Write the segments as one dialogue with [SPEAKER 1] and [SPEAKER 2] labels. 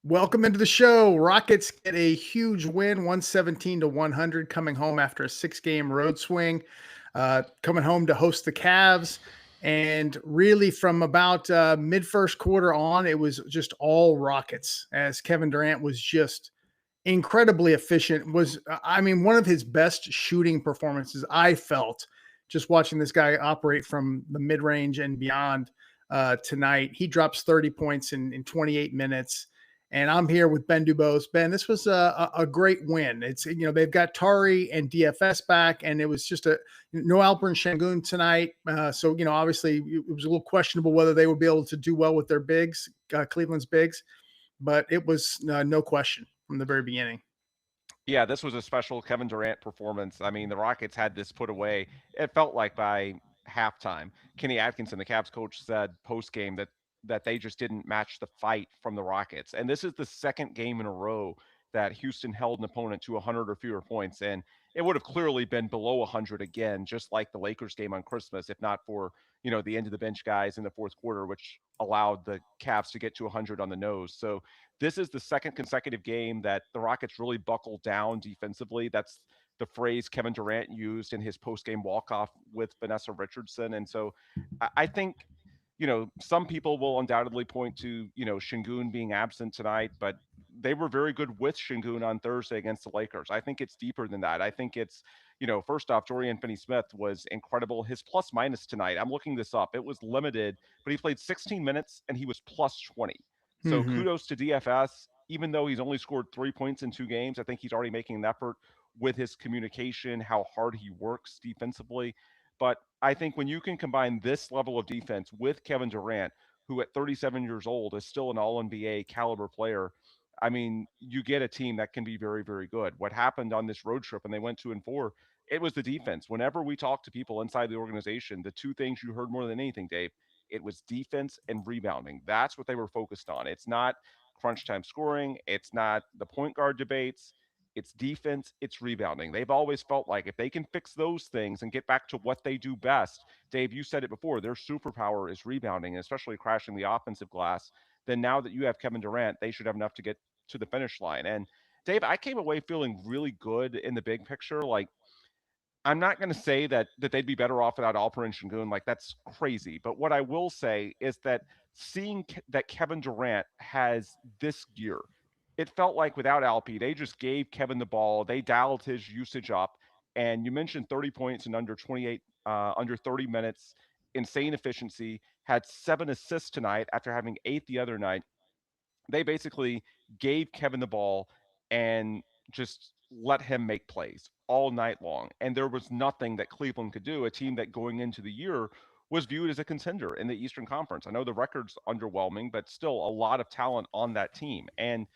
[SPEAKER 1] Welcome into the show. Rockets get a huge win, 117-100, coming home after a 6-game road swing, coming home to host the Cavs. And really, from about mid first quarter on, it was just all Rockets as Kevin Durant was just incredibly efficient. I mean, one of his best shooting performances I felt just watching this guy operate from the mid range and beyond tonight. He drops 30 points in 28 minutes. And I'm here with Ben DuBose. Ben, this was a great win. They've got Tari and DFS back, and it was just no Alperen Sengun tonight. So obviously it was a little questionable whether they would be able to do well with their bigs, Cleveland's bigs, but it was no question from the very beginning.
[SPEAKER 2] Yeah, this was a special Kevin Durant performance. I mean, the Rockets had this put away. It felt like by halftime. Kenny Atkinson, the Cavs coach, said post game that they just didn't match the fight from the Rockets. And this is the second game in a row that Houston held an opponent to 100 or fewer points. And it would have clearly been below 100 again, just like the Lakers game on Christmas, if not for, the end of the bench guys in the fourth quarter, which allowed the Cavs to get to 100 on the nose. So this is the second consecutive game that the Rockets really buckled down defensively. That's the phrase Kevin Durant used in his post-game walk-off with Vanessa Richardson. And so I think, some people will undoubtedly point to, Sengun being absent tonight, but they were very good with Sengun on Thursday against the Lakers. I think it's deeper than that. I think it's, first off, Dorian Finney-Smith was incredible. His plus minus tonight, I'm looking this up. It was limited, but he played 16 minutes and he was plus 20. So
[SPEAKER 1] Mm-hmm.
[SPEAKER 2] kudos to DFS. Even though he's only scored 3 points in 2 games, I think he's already making an effort with his communication, how hard he works defensively. But I think when you can combine this level of defense with Kevin Durant, who at 37 years old is still an all NBA caliber player, I mean, you get a team that can be very, very good. What happened on this road trip when they went 2-4, it was the defense. Whenever we talked to people inside the organization, the two things you heard more than anything, Dave, it was defense and rebounding. That's what they were focused on. It's not crunch time scoring, it's not the point guard debates. It's defense, it's rebounding. They've always felt like if they can fix those things and get back to what they do best, Dave, you said it before, their superpower is rebounding, and especially crashing the offensive glass. Then now that you have Kevin Durant, they should have enough to get to the finish line. And Dave, I came away feeling really good in the big picture. Like, I'm not going to say that they'd be better off without Alperen Sengun. Like, that's crazy. But what I will say is that seeing that Kevin Durant has this gear, it felt like without Alpi, they just gave Kevin the ball. They dialed his usage up. And you mentioned 30 points in under 30 minutes, insane efficiency, had 7 assists tonight after having 8 the other night. They basically gave Kevin the ball and just let him make plays all night long. And there was nothing that Cleveland could do, a team that going into the year was viewed as a contender in the Eastern Conference. I know the record's underwhelming, but still a lot of talent on that team. And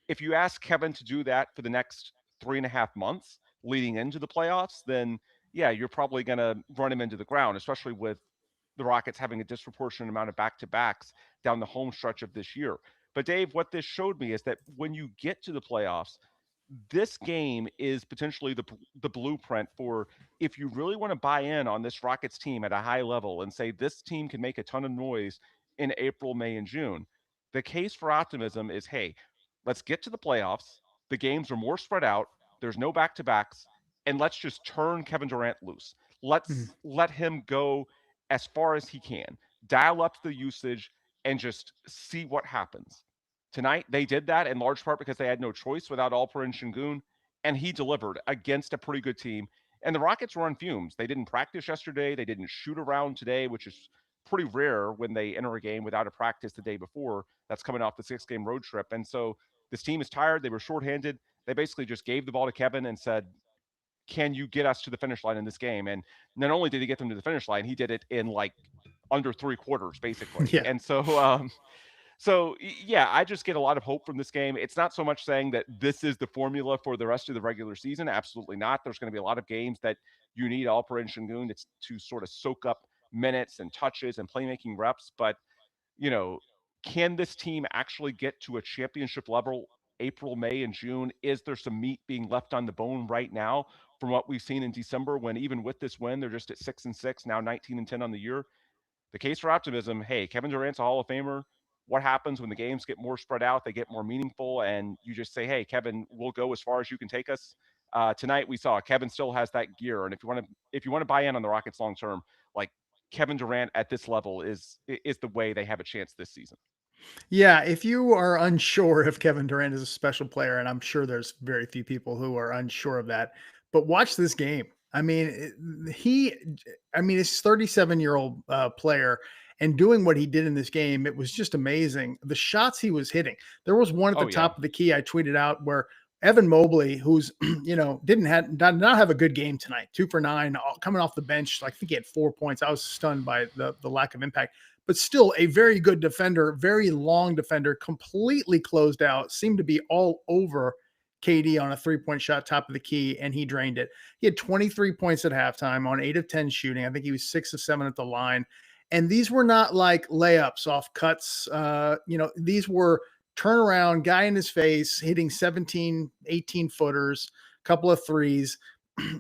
[SPEAKER 2] if you ask Kevin to do that for the next 3.5 months leading into the playoffs, then yeah, you're probably going to run him into the ground, especially with the Rockets having a disproportionate amount of back to backs down the home stretch of this year. But Dave, what this showed me is that when you get to the playoffs, this game is potentially the blueprint for if you really want to buy in on this Rockets team at a high level and say this team can make a ton of noise in April, May, and June. The case for optimism is, hey, let's get to the playoffs. The games are more spread out. There's no back to backs, and let's just turn Kevin Durant loose.
[SPEAKER 1] Mm-hmm.
[SPEAKER 2] Let's let him go as far as he can, dial up the usage, and just see what happens. Tonight, they did that in large part because they had no choice without Alperen Sengun, and he delivered against a pretty good team. And the Rockets were on fumes. They didn't practice yesterday. They didn't shoot around today, which is pretty rare when they enter a game without a practice the day before. That's coming off the 6-game road trip. And so this team is tired. They were shorthanded. They basically just gave the ball to Kevin and said, can you get us to the finish line in this game? And not only did he get them to the finish line, he did it in like under 3 quarters, basically.
[SPEAKER 1] Yeah.
[SPEAKER 2] And so yeah, I just get a lot of hope from this game. It's not so much saying that this is the formula for the rest of the regular season. Absolutely not. There's going to be a lot of games that you need Alperen Sengun to sort of soak up minutes and touches and playmaking reps. But you know, can this team actually get to a championship level April, May, and June? Is there some meat being left on the bone right now from what we've seen in December when even with this win, they're just at 6-6, now 19-10 on the year? The case for optimism, hey, Kevin Durant's a Hall of Famer. what happens when the games get more spread out, they get more meaningful, and you just say, hey, Kevin, we'll go as far as you can take us. Tonight we saw Kevin still has that gear, and if you want to buy in on the Rockets long term, like Kevin Durant at this level is the way they have a chance this season.
[SPEAKER 1] Yeah, if you are unsure if Kevin Durant is a special player, and I'm sure there's very few people who are unsure of that, but watch this game. I mean, I mean, he's 37-year-old player and doing what he did in this game, it was just amazing. The shots he was hitting. There was one at the
[SPEAKER 2] Oh yeah,
[SPEAKER 1] top of the key I tweeted out where Evan Mobley, who's did not have a good game tonight, 2 for 9, coming off the bench. Like, I think he had 4 points. I was stunned by the lack of impact, but still a very good defender, very long defender, completely closed out, seemed to be all over KD on a 3-point shot, top of the key, and he drained it. He had 23 points at halftime on 8 of 10 shooting. I think he was 6 of 7 at the line. And these were not like layups off cuts. These were turnaround, guy in his face, hitting 17, 18 footers, couple of threes.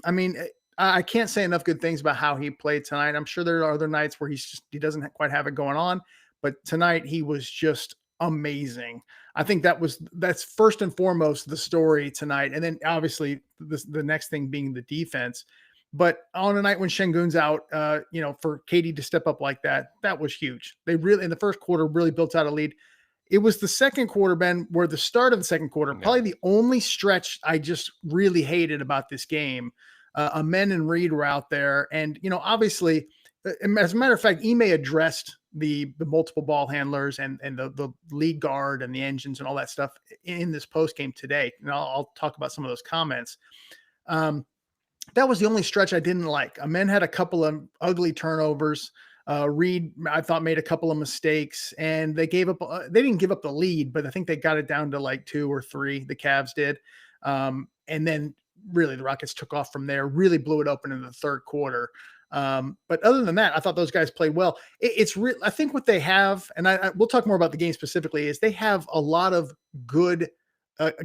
[SPEAKER 1] I mean, I can't say enough good things about how he played tonight. I'm sure there are other nights where he doesn't quite have it going on, but tonight he was just amazing. I think that's first and foremost the story tonight, and then obviously the next thing being the defense. But on a night when Shengun's out, for Katie to step up like that, that was huge. They really in the first quarter really built out a lead. It was the second quarter, Ben, where the start of the second quarter,
[SPEAKER 2] yeah,
[SPEAKER 1] probably the only stretch I just really hated about this game. Amen and Reed were out there, and obviously, as a matter of fact, Ime addressed the multiple ball handlers and the lead guard and the engines and all that stuff in this post game today. And I'll talk about some of those comments. That was the only stretch I didn't like. Amen had a couple of ugly turnovers. Reed, I thought, made a couple of mistakes, and they gave up. They didn't give up the lead, but I think they got it down to like 2 or 3. The Cavs did, and then really the Rockets took off from there. Really blew it open in the third quarter. But other than that, I thought those guys played well. It's real. I think what they have, and we'll talk more about the game specifically, is they have a lot of good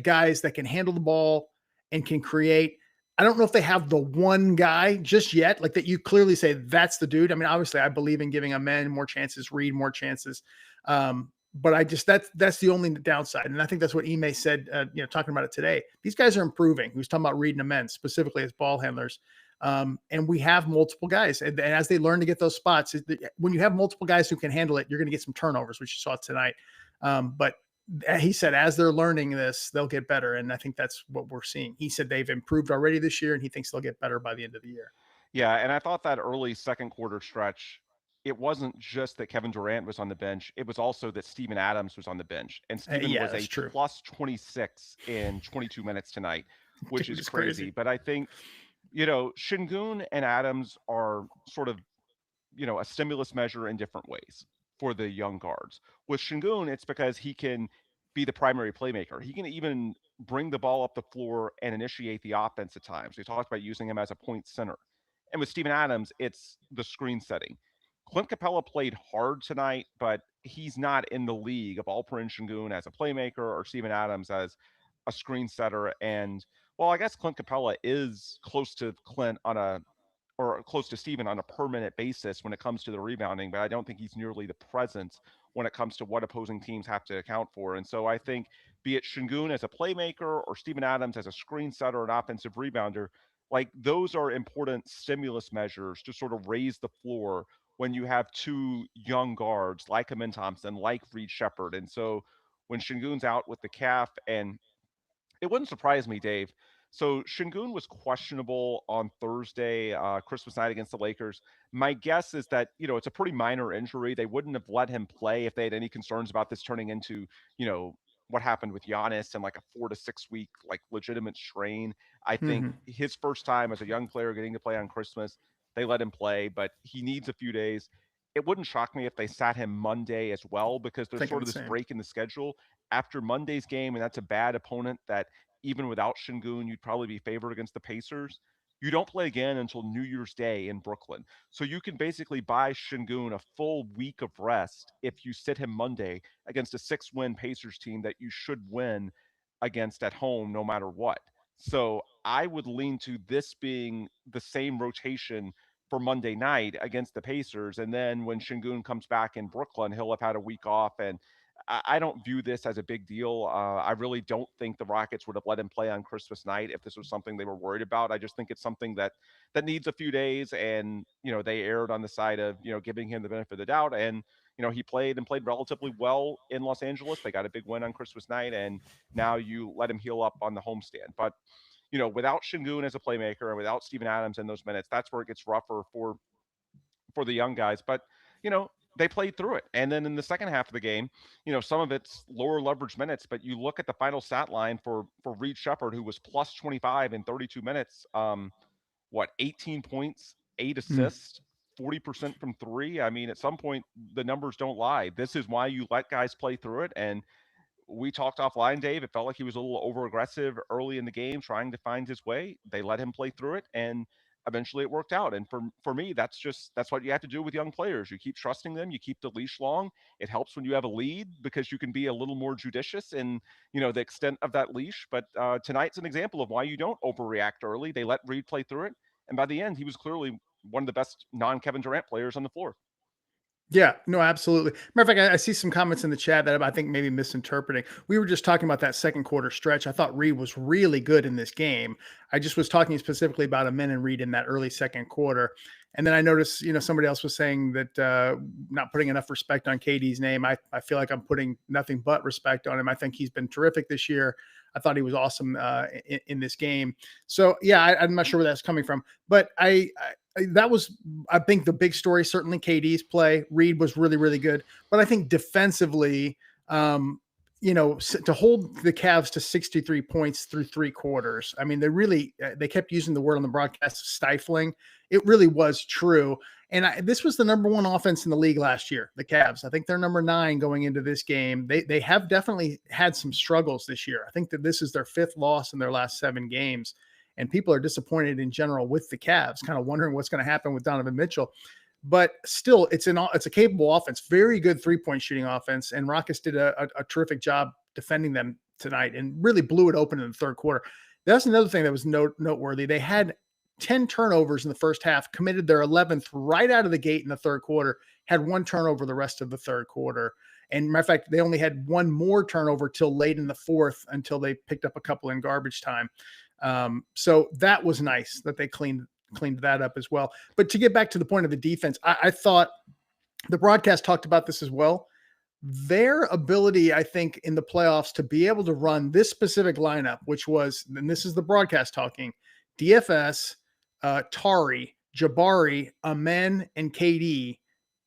[SPEAKER 1] guys that can handle the ball and can create. I don't know if they have the one guy just yet, like that you clearly say that's the dude. I mean, obviously, I believe in giving Amen more chances, Reed more chances. But that's the only downside, and I think that's what Ime said. Talking about it today, these guys are improving. He was talking about Reed and Amen specifically as ball handlers, and we have multiple guys, and as they learn to get those spots, when you have multiple guys who can handle it, you're going to get some turnovers, which you saw tonight. But he said as they're learning this, they'll get better. And I think that's what we're seeing. He said they've improved already this year, and he thinks they'll get better by the end of the year.
[SPEAKER 2] yeah. And I thought that early second quarter stretch, it wasn't just that Kevin Durant was on the bench; it was also that Steven Adams was on the bench, and Steven
[SPEAKER 1] Yeah,
[SPEAKER 2] was
[SPEAKER 1] that's
[SPEAKER 2] a
[SPEAKER 1] true.
[SPEAKER 2] plus 26 in 22 minutes tonight, which
[SPEAKER 1] Dude,
[SPEAKER 2] is
[SPEAKER 1] it's
[SPEAKER 2] crazy.
[SPEAKER 1] crazy.
[SPEAKER 2] But I think Shingun and Adams are sort of a stimulus measure in different ways for the young guards. With Shingun, it's because he can be the primary playmaker. He can even bring the ball up the floor and initiate the offense at times. We talked about using him as a point center. And with Steven Adams, it's the screen setting. Clint Capella played hard tonight, but he's not in the league of Alperen Sengun as a playmaker or Steven Adams as a screen setter. And well, I guess Clint Capella is close to Clint on a or close to Steven on a per-minute basis when it comes to the rebounding, but I don't think he's nearly the presence when it comes to what opposing teams have to account for. And so I think, be it Shingun as a playmaker or Steven Adams as a screen setter and offensive rebounder, like those are important stimulus measures to sort of raise the floor when you have two young guards like Amen Thompson, like Reed Sheppard. And so when Shingun's out with the calf, and it wouldn't surprise me, Dave. So Shingun was questionable on Thursday, Christmas night against the Lakers. My guess is that it's a pretty minor injury. They wouldn't have let him play if they had any concerns about this turning into you know what happened with Giannis and like a 4 to 6 week like legitimate strain. I think
[SPEAKER 1] Hmm.
[SPEAKER 2] his first time as a young player getting to play on Christmas, they let him play, but he needs a few days. It wouldn't shock me if they sat him Monday as well because there's
[SPEAKER 1] Thinking
[SPEAKER 2] sort
[SPEAKER 1] the
[SPEAKER 2] of this
[SPEAKER 1] same.
[SPEAKER 2] break in the schedule after Monday's game, and that's a bad opponent that even without Shingun, you'd probably be favored against the Pacers. You don't play again until New Year's Day in Brooklyn. So you can basically buy Shingun a full week of rest if you sit him Monday against a 6-win Pacers team that you should win against at home no matter what. So I would lean to this being the same rotation for Monday night against the Pacers. And then when Shingun comes back in Brooklyn, he'll have had a week off and I don't view this as a big deal. I really don't think the Rockets would have let him play on Christmas night if this was something they were worried about. I just think it's something that needs a few days, and they erred on the side of giving him the benefit of the doubt, and he played and played relatively well in Los Angeles. They got a big win on Christmas night, and now you let him heal up on the homestand. But without Sengun as a playmaker and without Steven Adams in those minutes, that's where it gets rougher for the young guys. But they played through it. And then in the second half of the game, some of it's lower leverage minutes, but you look at the final stat line for Reed Sheppard, who was plus 25 in 32 minutes. 18 points, 8
[SPEAKER 1] Mm.
[SPEAKER 2] assists, 40% from three. I mean, at some point the numbers don't lie. This is why you let guys play through it. And we talked offline, Dave. It felt like he was a little over aggressive early in the game, trying to find his way. They let him play through it, and eventually it worked out. And for me, that's what you have to do with young players. You keep trusting them. You keep the leash long. It helps when you have a lead because you can be a little more judicious in the extent of that leash. But tonight's an example of why you don't overreact early. They let Reed play through it, and by the end, he was clearly one of the best non-Kevin Durant players on the floor.
[SPEAKER 1] Yeah, no, absolutely. Matter of fact, I see some comments in the chat that I think maybe misinterpreting. We were just talking about that second quarter stretch. I thought Reed was really good in this game. I just was talking specifically about Amen and Reed in that early second quarter. And then I noticed, somebody else was saying that not putting enough respect on KD's name. I feel like I'm putting nothing but respect on him. I think he's been terrific this year. I thought he was awesome in this game. So, yeah, I'm not sure where that's coming from. But that was, I think, the big story. Certainly KD's play. Reed was really, really good. But I think defensively, to hold the Cavs to 63 points through three quarters. I mean, they kept using the word on the broadcast, stifling. It really was true. And this was the number one offense in the league last year, the Cavs. I think they're number 9 going into this game. They have definitely had some struggles this year. I think that this is their 5th loss in their last 7 games. And people are disappointed in general with the Cavs, kind of wondering what's going to happen with Donovan Mitchell. But still, it's a capable offense, very good 3-point shooting offense. And Rockets did a terrific job defending them tonight and really blew it open in the third quarter. That's another thing that was noteworthy. They had 10 turnovers in the first half, committed their 11th right out of the gate in the third quarter, had 1 turnover the rest of the third quarter. And matter of fact, they only had 1 more turnover till late in the fourth until they picked up a couple in garbage time. So that was nice that they cleaned that up as well. But to get back to the point of the defense, I thought the broadcast talked about this as well. Their ability, I think, in the playoffs to be able to run this specific lineup, which was, and this is the broadcast talking, DFS, Tari, Jabari, Amen, and KD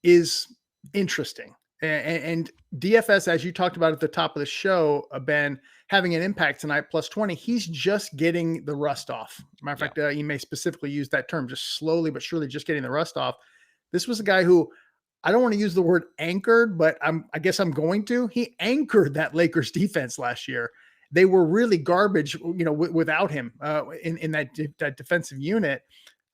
[SPEAKER 1] is interesting. And DFS, as you talked about at the top of the show, Ben, having an impact tonight, plus 20, he's just getting the rust off. Matter of fact, he may specifically use that term, just slowly but surely just getting the rust off. This was a guy who, I don't want to use the word anchored, but I guess I'm going to. He anchored that Lakers defense last year. They were really garbage, without him in that defensive unit.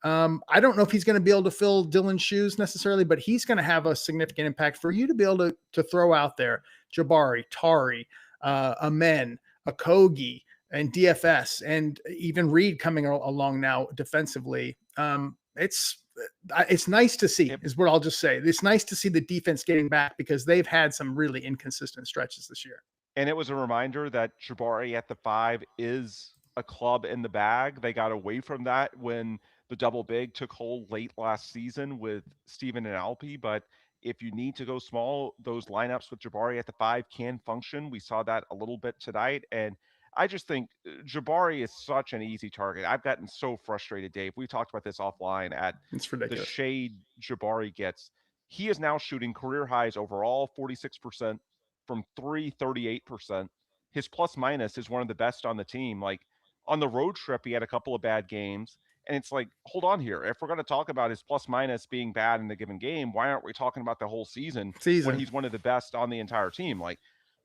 [SPEAKER 1] I don't know if he's going to be able to fill Dylan's shoes necessarily, but he's going to have a significant impact for you to be able to throw out there Jabari, Tari, Amen, Okogie, and DFS, and even Reed coming along now defensively. It's nice to see, is what I'll just say. It's nice to see the defense getting back because they've had some really inconsistent stretches this year.
[SPEAKER 2] And it was a reminder that Jabari at the 5 is a club in the bag. They got away from that when the double big took hold late last season with Steven and Alpi. But if you need to go small, those lineups with Jabari at the 5 can function. We saw that a little bit tonight. And I just think Jabari is such an easy target. I've gotten so frustrated, Dave. We talked about this offline at
[SPEAKER 1] It's
[SPEAKER 2] the
[SPEAKER 1] ridiculous.
[SPEAKER 2] shade Jabari gets. He is now shooting career highs overall, 46%, from 3, 38%. His plus minus is one of the best on the team. Like on the road trip, he had a couple of bad games. And it's like, hold on here. If we're going to talk about his plus minus being bad in the given game, why aren't we talking about the whole season when he's one of the best on the entire team? Like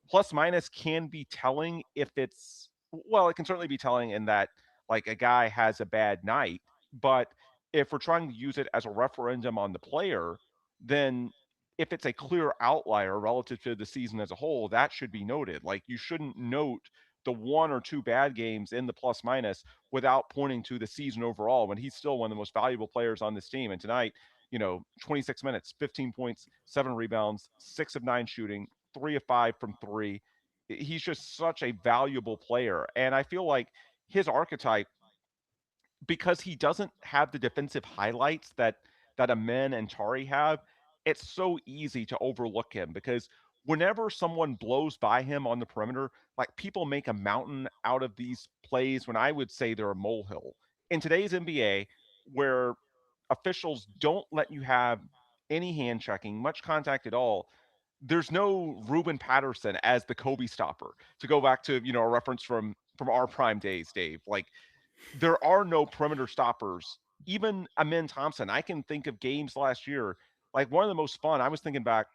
[SPEAKER 2] plus minus can be telling if it's, well, it can certainly be telling in that like a guy has a bad night. But if we're trying to use it as a referendum on the player, then if it's a clear outlier relative to the season as a whole, that should be noted. Like you shouldn't note the 1 or 2 bad games in the plus minus without pointing to the season overall when he's still one of the most valuable players on this team. And tonight, 26 minutes, 15 points, 7 rebounds, 6 of 9 shooting, 3 of 5 from 3. He's just such a valuable player, and I feel like his archetype, because he doesn't have the defensive highlights that Amen and Tari have, it's so easy to overlook him because whenever someone blows by him on the perimeter, like people make a mountain out of these plays when I would say they're a molehill. In today's NBA, where officials don't let you have any hand checking, much contact at all, there's no Ruben Patterson as the Kobe stopper. To go back to, a reference from our prime days, Dave. Like there are no perimeter stoppers. Even Amen Thompson, I can think of games last year, like one of the most fun. I was thinking back.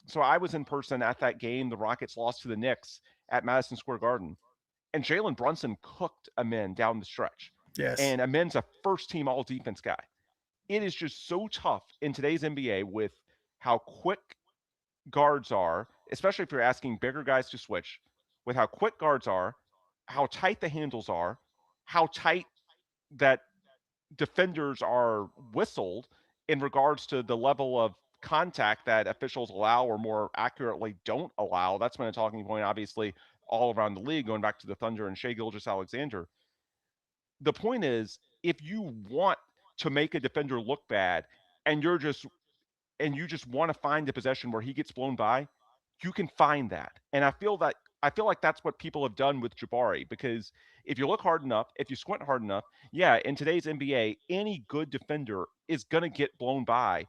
[SPEAKER 2] So I was in person at that game. The Rockets lost to the Knicks at Madison Square Garden, and Jalen Brunson cooked Amen down the stretch.
[SPEAKER 1] Yes.
[SPEAKER 2] And Amen's a first team all defense guy. It is just so tough in today's NBA with how quick guards are, especially if you're asking bigger guys to switch, with how quick guards are, how tight the handles are, how tight that defenders are whistled in regards to the level of contact that officials allow or more accurately don't allow. That's been a talking point, obviously, all around the league, going back to the Thunder and Shea Gilgeous-Alexander. The point is, if you want to make a defender look bad and you just want to find the possession where he gets blown by, you can find that. And I feel like that's what people have done with Jabari because if you look hard enough, if you squint hard enough, yeah, in today's NBA, any good defender is going to get blown by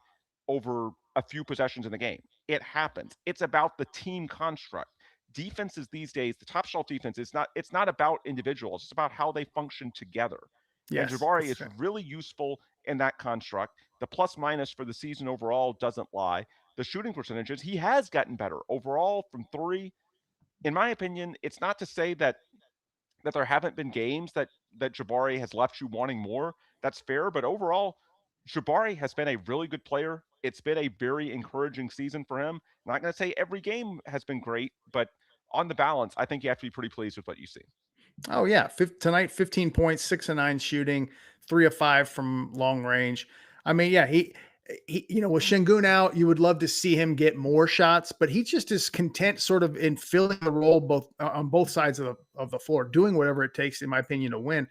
[SPEAKER 2] over a few possessions in the game. It happens. It's about the team construct. Defenses these days, the top shelf defense is not it's not about individuals, it's about how they function together. And
[SPEAKER 1] Yes.
[SPEAKER 2] Jabari
[SPEAKER 1] That's
[SPEAKER 2] is
[SPEAKER 1] true.
[SPEAKER 2] really useful in that construct. The plus minus for the season overall doesn't lie. The shooting percentages, he has gotten better overall from three. In my opinion, it's not to say that there haven't been games that Jabari has left you wanting more. That's fair, but overall, Jabari has been a really good player. It's been a very encouraging season for him. I'm not going to say every game has been great, but on the balance, I think you have to be pretty pleased with what you see.
[SPEAKER 1] Oh yeah, tonight 15 points, 6 of 9 shooting, 3 of 5 from long range. I mean, yeah, he with Sengun out, you would love to see him get more shots, but he just is content sort of in filling the role both on both sides of the floor, doing whatever it takes, in my opinion, to win.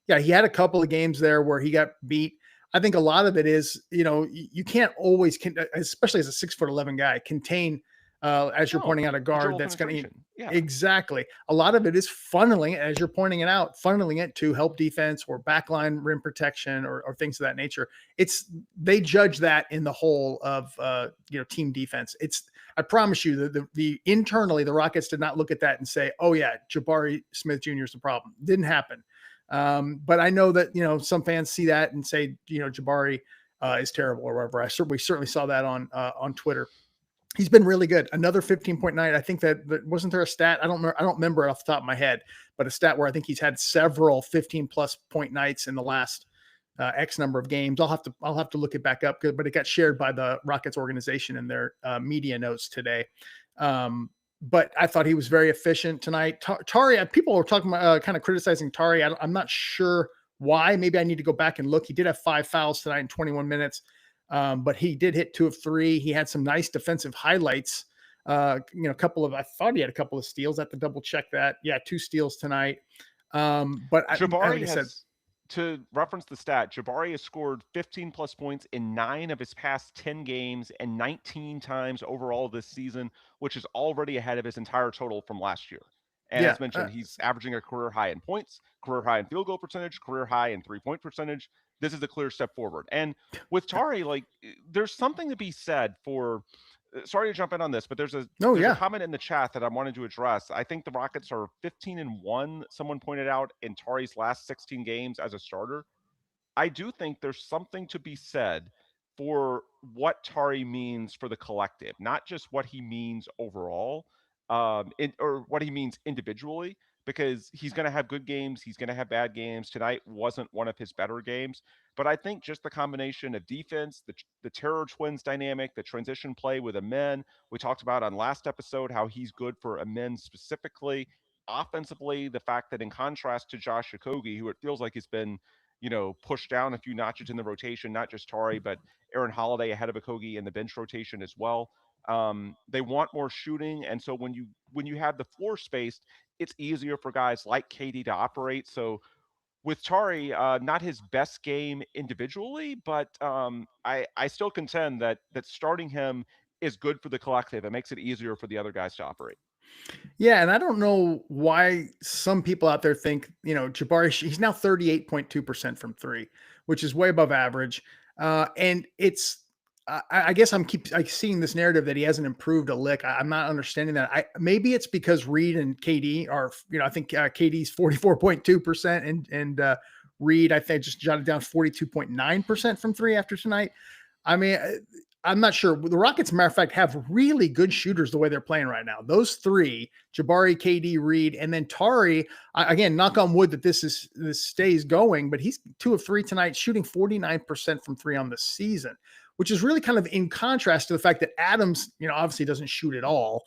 [SPEAKER 1] Yeah, he had a couple of games there where he got beat. I think a lot of it is, you can't always, especially as a 6'11" guy, contain as you're
[SPEAKER 2] No,
[SPEAKER 1] pointing out a guard
[SPEAKER 2] dribble
[SPEAKER 1] that's going to.
[SPEAKER 2] penetration. Yeah.
[SPEAKER 1] Exactly. A lot of it is funneling, as you're pointing it out, funneling it to help defense or backline rim protection or things of that nature. They judge that in the whole of team defense. I promise you that the internally the Rockets did not look at that and say, oh yeah, Jabari Smith Jr. is the problem. Didn't happen. But I know that some fans see that and say Jabari is terrible or whatever. We certainly saw that on Twitter. He's been really good. Another 15 point night. I think that wasn't there a stat. I don't remember it off the top of my head, but a stat where I think he's had several 15+ point nights in the last X number of games. I'll have to look it back up, but it got shared by the Rockets organization in their media notes today. But I thought he was very efficient tonight. Tari, people were talking about kind of criticizing Tari. I'm not sure why. Maybe I need to go back and look. He did have 5 fouls tonight in 21 minutes. But he did hit 2 of 3. He had some nice defensive highlights. I thought he had a couple of steals. I have to double check that. Yeah, 2 steals tonight. But
[SPEAKER 2] Jabari
[SPEAKER 1] like I said,
[SPEAKER 2] has, to reference the stat, Jabari has scored 15 plus points in 9 of his past 10 games and 19 times overall this season, which is already ahead of his entire total from last year. And
[SPEAKER 1] yeah,
[SPEAKER 2] as mentioned, he's averaging a career high in points, career high in field goal percentage, career high in 3-point percentage. This is a clear step forward. And with Tari, like there's something to be said for sorry to jump in on this, but
[SPEAKER 1] oh
[SPEAKER 2] there's a
[SPEAKER 1] yeah,
[SPEAKER 2] comment in the chat that I wanted to address. I think the Rockets are 15-1. Someone pointed out in Tari's last 16 games as a starter. I do think there's something to be said for what Tari means for the collective, not just what he means overall, or what he means individually, because he's going to have good games, he's going to have bad games. Tonight wasn't one of his better games, but I think just the combination of defense, the Terror Twins dynamic, the transition play with Amen, we talked about on last episode how he's good for Amen specifically. Offensively, the fact that in contrast to Josh Okogie, who it feels like has been pushed down a few notches in the rotation, not just Tari, but Aaron Holiday ahead of Okogie in the bench rotation as well. They want more shooting, and so when you have the floor spaced, it's easier for guys like KD to operate. So with Tari, not his best game individually, but I still contend that starting him is good for the collective. It makes it easier for the other guys to operate.
[SPEAKER 1] Yeah, and I don't know why some people out there think, Jabari, he's now 38.2% from three, which is way above average. And I guess I'm seeing this narrative that he hasn't improved a lick. I'm not understanding that. Maybe it's because Reed and KD are, I think KD's 44.2% and Reed, I think just jotted down 42.9% from three after tonight. I mean, I'm not sure. The Rockets, matter of fact, have really good shooters the way they're playing right now. Those three, Jabari, KD, Reed, and then Tari, again, knock on wood that this stays going, but he's 2 of 3 tonight, shooting 49% from three on the season, which is really kind of in contrast to the fact that Adams, obviously doesn't shoot at all.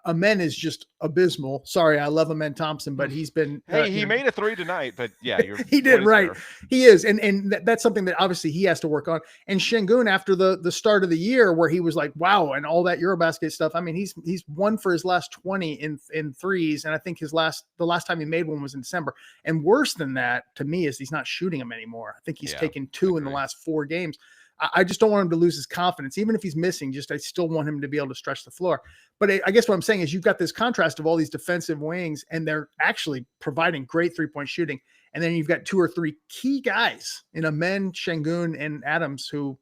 [SPEAKER 1] Amen is just abysmal. Sorry, I love Amen Thompson, but he's been
[SPEAKER 2] he made a 3 tonight, but yeah,
[SPEAKER 1] he did right. He is, and that's something that obviously he has to work on. And Sengun, after the start of the year, where he was like, wow, and all that Eurobasket stuff. I mean, he's won for his last 20 in threes, and I think the last time he made one was in December. And worse than that to me is he's not shooting them anymore. I think he's taken 2 in the last 4 games. I just don't want him to lose his confidence, even if he's missing. I still want him to be able to stretch the floor. But I guess what I'm saying is you've got this contrast of all these defensive wings, and they're actually providing great 3-point shooting. And then you've got 2 or 3 key guys in Amen, Sengun, and Adams who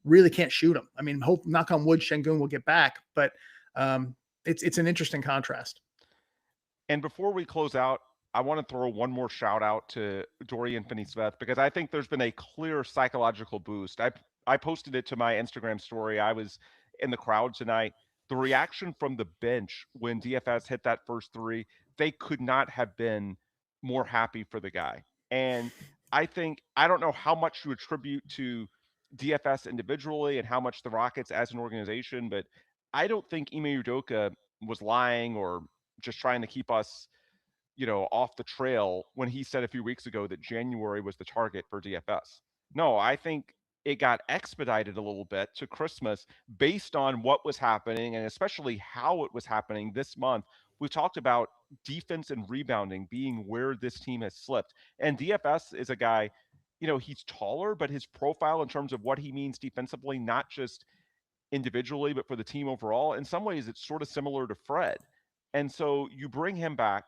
[SPEAKER 1] really can't shoot them. I mean, knock on wood, Sengun will get back, but it's an interesting contrast.
[SPEAKER 2] And before we close out, I want to throw one more shout out to Dorian Finney-Smith, because I think there's been a clear psychological boost. I posted it to my Instagram story. I was in the crowd tonight. The reaction from the bench when DFS hit that first 3, they could not have been more happy for the guy. And I don't know how much you attribute to DFS individually and how much the Rockets as an organization, but I don't think Ime Udoka was lying or just trying to keep us off the trail when he said a few weeks ago that January was the target for DFS. No, I think it got expedited a little bit to Christmas based on what was happening and especially how it was happening this month. We talked about defense and rebounding being where this team has slipped. And DFS is a guy, he's taller, but his profile in terms of what he means defensively, not just individually, but for the team overall, in some ways it's sort of similar to Fred. And so you bring him back.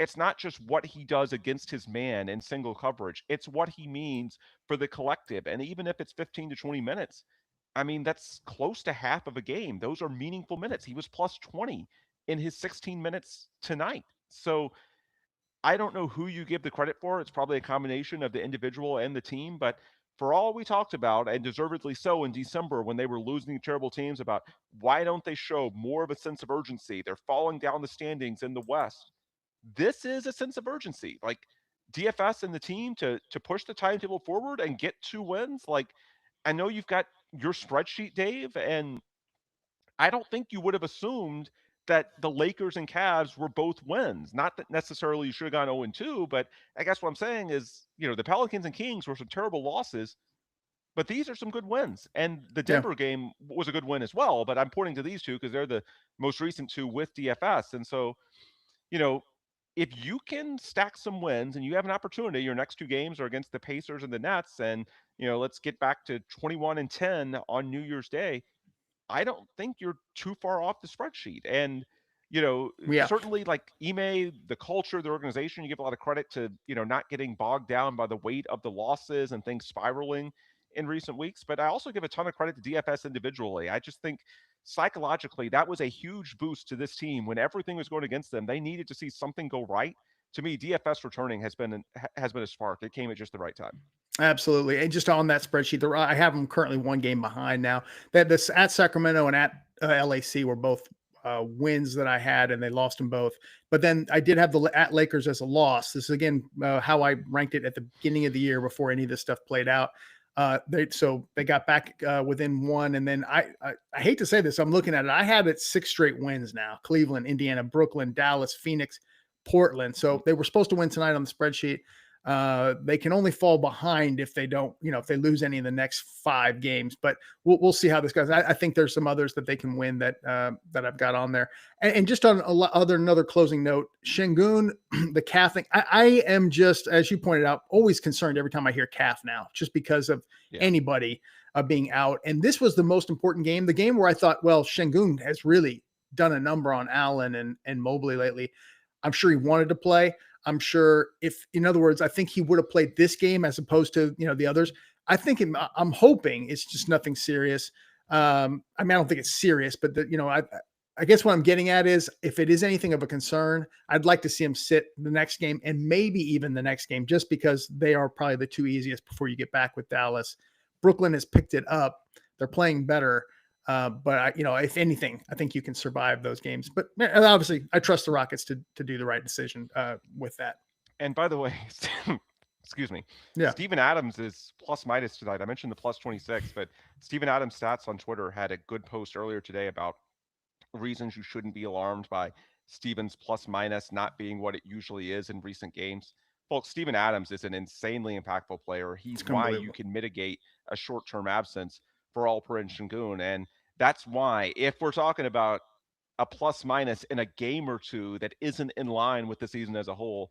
[SPEAKER 2] It's not just what he does against his man in single coverage. It's what he means for the collective. And even if it's 15 to 20 minutes, I mean, that's close to half of a game. Those are meaningful minutes. He was plus 20 in his 16 minutes tonight. So I don't know who you give the credit for. It's probably a combination of the individual and the team. But for all we talked about, and deservedly so in December when they were losing to terrible teams about why don't they show more of a sense of urgency? They're falling down the standings in the West. This is a sense of urgency. Like DFS and the team to push the timetable forward and get 2 wins. Like, I know you've got your spreadsheet, Dave, and I don't think you would have assumed that the Lakers and Cavs were both wins. Not that necessarily you should have gone 0-2, but I guess what I'm saying is, the Pelicans and Kings were some terrible losses, but these are some good wins. And the Denver game was a good win as well, but I'm pointing to these 2 because they're the most recent 2 with DFS. And so, if you can stack some wins and you have an opportunity, your next 2 games are against the Pacers and the Nets, and let's get back to 21-10 on New Year's Day. I don't think you're too far off the spreadsheet. And certainly like Ime, the culture, the organization, you give a lot of credit to not getting bogged down by the weight of the losses and things spiraling in recent weeks. But I also give a ton of credit to DFS individually. I just think psychologically that was a huge boost to this team when everything was going against them. They needed to see something go right. To me, DFS returning has been a spark. It came at just the right time.
[SPEAKER 1] Absolutely. And just on that spreadsheet, I have them currently 1 game behind now. That this at Sacramento and at LAC were both wins that I had, and they lost them both. But then I did have the at Lakers as a loss. This is again how I ranked it at the beginning of the year before any of this stuff played out. They got back within 1, and then I hate to say this, I'm looking at it. I have it 6 straight wins now: Cleveland, Indiana, Brooklyn, Dallas, Phoenix, Portland. So they were supposed to win tonight on the spreadsheet. They can only fall behind if they don't, if they lose any of the next 5 games. But we'll see how this goes. I think there's some others that they can win that I've got on there. And just on another closing note, Sengun, the calf thing. I am just, as you pointed out, always concerned every time I hear calf now, just because of anybody being out. And this was the most important game, the game where I thought, well, Sengun has really done a number on Allen and Mobley lately. I'm sure he wanted to play. I'm sure in other words, I think he would have played this game as opposed to, the others. I'm hoping it's just nothing serious. I don't think it's serious, but I guess what I'm getting at is if it is anything of a concern, I'd like to see him sit the next game and maybe even the next game, just because they are probably the 2 easiest before you get back with Dallas. Brooklyn has picked it up. They're playing better. But if anything, I think you can survive those games. But obviously, I trust the Rockets to do the right decision with that.
[SPEAKER 2] And by the way, excuse me.
[SPEAKER 1] Yeah.
[SPEAKER 2] Steven Adams is plus minus tonight. I mentioned the plus 26, but Steven Adams stats on Twitter had a good post earlier today about reasons you shouldn't be alarmed by Steven's plus minus not being what it usually is in recent games. Folks, Steven Adams is an insanely impactful player. He's why you can mitigate a short-term absence for Alperen Sengun. And that's why, if we're talking about a plus minus in a game or two that isn't in line with the season as a whole,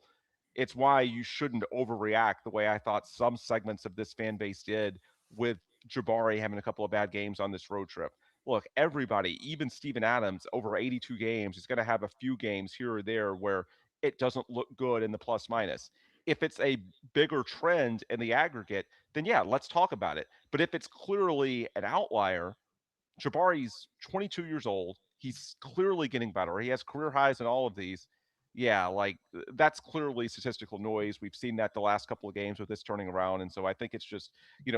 [SPEAKER 2] it's why you shouldn't overreact the way I thought some segments of this fan base did with Jabari having a couple of bad games on this road trip. Look, everybody, even Steven Adams, over 82 games, is going to have a few games here or there where it doesn't look good in the plus minus. If it's a bigger trend in the aggregate, then yeah, let's talk about it. But if it's clearly an outlier, Jabari's 22 years old. He's clearly getting better. He has career highs in all of these. Yeah, that's clearly statistical noise. We've seen that the last couple of games with this turning around. And so I think it's just,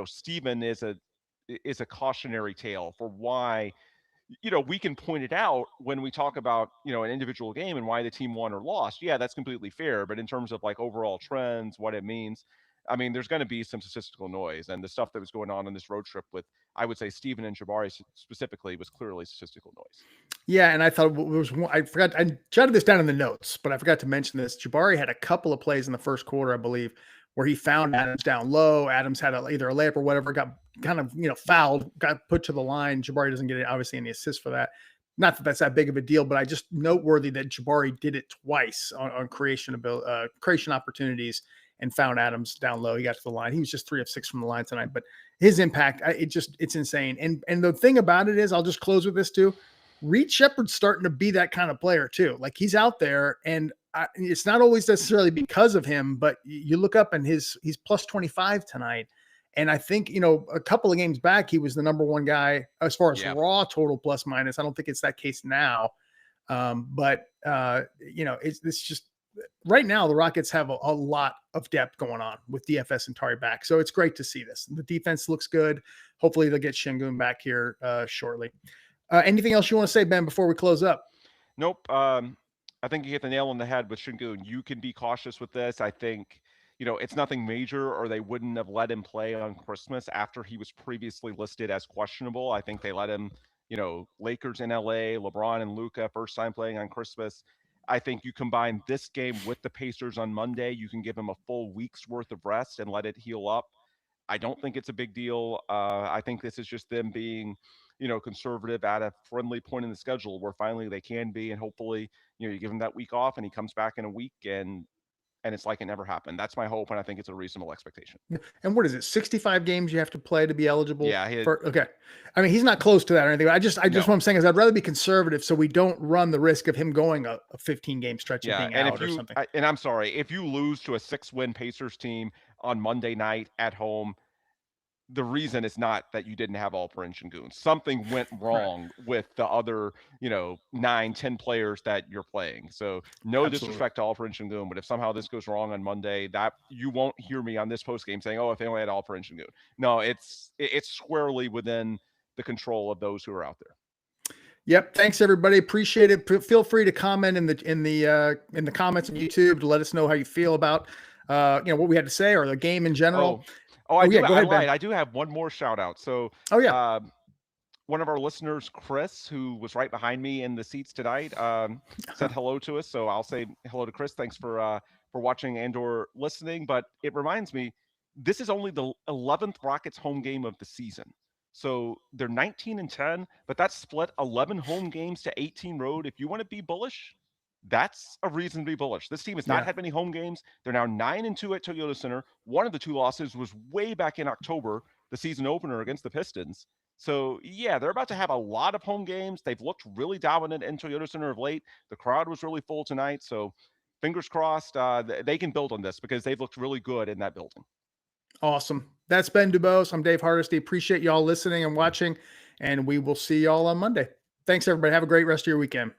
[SPEAKER 2] Steven is a cautionary tale for why, we can point it out when we talk about, an individual game and why the team won or lost. Yeah, that's completely fair. But in terms of overall trends, what it means, there's going to be some statistical noise, and the stuff that was going on this road trip with, I would say, Steven and Jabari specifically was clearly statistical noise.
[SPEAKER 1] Yeah, and I thought there was one, I jotted this down in the notes, but I forgot to mention this. Jabari had a couple of plays in the first quarter, I believe, where he found Adams down low. Adams had either a layup or whatever, got kind of, fouled, got put to the line. Jabari doesn't get obviously any assist for that. Not that that's that big of a deal, but I just noteworthy that Jabari did it twice on creation opportunities and found Adams down low. He got to the line. He was just 3 of 6 from the line tonight, but his impact, it's insane. And the thing about it is, I'll just close with this too. Reed Sheppard's starting to be that kind of player too. He's out there, and it's not always necessarily because of him, but you look up and he's plus 25 tonight. And I think, a couple of games back, he was the number 1 guy as far as raw total plus minus. I don't think it's that case now. It's just right now the Rockets have a lot of depth going on with DFS and Tari back. So it's great to see this. The defense looks good. Hopefully they'll get Sengun back here shortly. Anything else you want to say, Ben, before we close up?
[SPEAKER 2] Nope. I think you hit the nail on the head with Sengun. You can be cautious with this. I think, it's nothing major, or they wouldn't have let him play on Christmas after he was previously listed as questionable. I think they let him, Lakers in LA, LeBron and Luka, first time playing on Christmas. I think you combine this game with the Pacers on Monday, you can give him a full week's worth of rest and let it heal up. I don't think it's a big deal. I think this is just them being, conservative at a friendly point in the schedule where finally they can be, and hopefully, you give him that week off and he comes back in a week and it's like it never happened. That's my hope, and I think it's a reasonable expectation.
[SPEAKER 1] And what is it? 65 games you have to play to be eligible?
[SPEAKER 2] Yeah.
[SPEAKER 1] Okay. He's not close to that or anything. What I'm saying is I'd rather be conservative so we don't run the risk of him going a 15-game stretch and being out or something.
[SPEAKER 2] And I'm sorry, if you lose to a 6-win Pacers team on Monday night at home, the reason is not that you didn't have Alperen Sengun. Something went wrong with the other, 9-10 players that you're playing. So no disrespect to Alperen Sengun, but if somehow this goes wrong on Monday, that you won't hear me on this postgame saying, "Oh, if they only had Alperen Sengun." No, it's squarely within the control of those who are out there.
[SPEAKER 1] Yep. Thanks everybody. Appreciate it. Feel free to comment in the comments on YouTube to let us know how you feel about what we had to say or the game in general.
[SPEAKER 2] I lied. I do have one more shout out. So, one of our listeners, Chris, who was right behind me in the seats tonight, said hello to us. So I'll say hello to Chris. Thanks for watching and/or listening. But it reminds me, this is only the 11th Rockets home game of the season. So they're 19-10, but that's split 11 home games to 18 road. If you want to be bullish, that's a reason to be bullish. This team has not had many home games. They're now 9-2 at Toyota Center. One of the two losses was way back in October, the season opener against the Pistons. So, yeah, they're about to have a lot of home games. They've looked really dominant in Toyota Center of late. The crowd was really full tonight. So, fingers crossed they can build on this because they've looked really good in that building.
[SPEAKER 1] Awesome. That's Ben DuBose. I'm Dave Hardisty. Appreciate y'all listening and watching, and we will see y'all on Monday. Thanks, everybody. Have a great rest of your weekend.